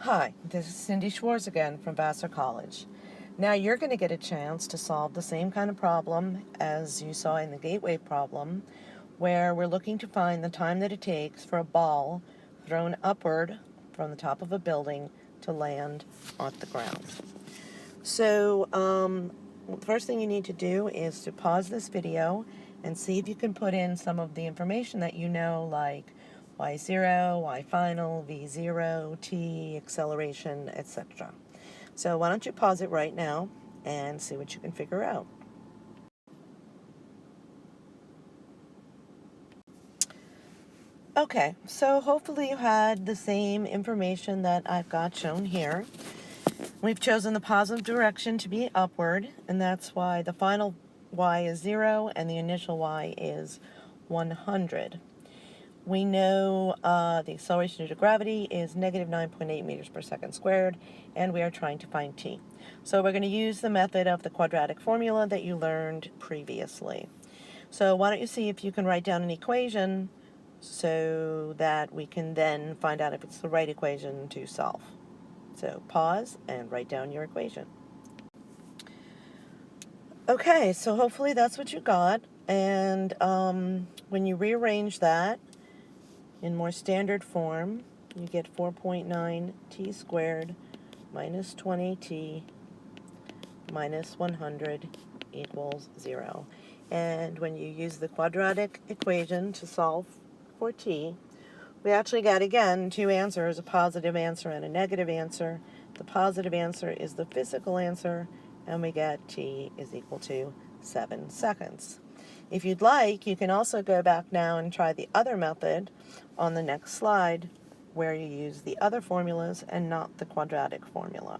Hi, this is Cindy Schwartz again from Vassar College. Now you're going to get a chance to solve the same kind of problem as you saw in the gateway problem, where we're looking to find the time that it takes for a ball thrown upward from the top of a building to land on the ground. So the first thing you need to do is to pause this video and see if you can put in some of the information that you know, like y0, y final, v0, t, acceleration, etc. So why don't you pause it right now and see what you can figure out. Okay, so hopefully you had the same information that I've got shown here. We've chosen the positive direction to be upward, and that's why the final y is 0 and the initial y is 100. We know the acceleration due to gravity is negative 9.8 meters per second squared, and we are trying to find t. So we're going to use the method of the quadratic formula that you learned previously. So why don't you see if you can write down an equation so that we can then find out if it's the right equation to solve. So pause and write down your equation. Okay, so hopefully that's what you got, and when you rearrange that in more standard form, you get 4.9 t squared minus 20t minus 100 equals 0. And when you use the quadratic equation to solve for t, we actually got, again, two answers, a positive answer and a negative answer. The positive answer is the physical answer, and we get t is equal to 7 seconds. If you'd like, you can also go back now and try the other method on the next slide, where you use the other formulas and not the quadratic formula.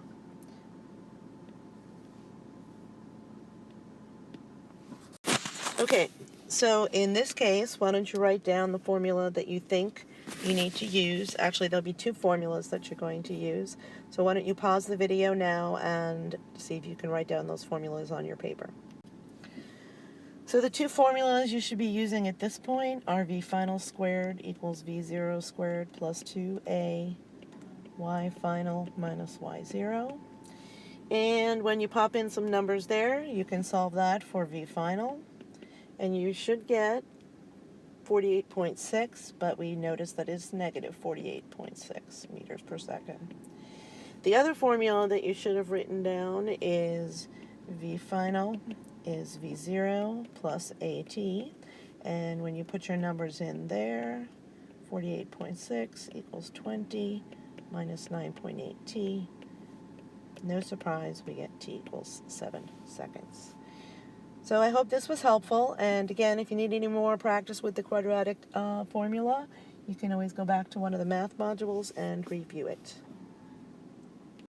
Okay, so in this case, why don't you write down the formula that you think you need to use. Actually, there'll be two formulas that you're going to use. So why don't you pause the video now and see if you can write down those formulas on your paper. So the two formulas you should be using at this point are v final squared equals v0 squared plus 2a y final minus y0. And when you pop in some numbers there, you can solve that for v final. And you should get 48.6, but we notice that it's negative 48.6 meters per second. The other formula that you should have written down is v final is v0 plus at, and when you put your numbers in there, 48.6 equals 20 minus 9.8t. No surprise, we get t equals 7 seconds. So I hope this was helpful, and again, if you need any more practice with the quadratic formula, you can always go back to one of the math modules and review it.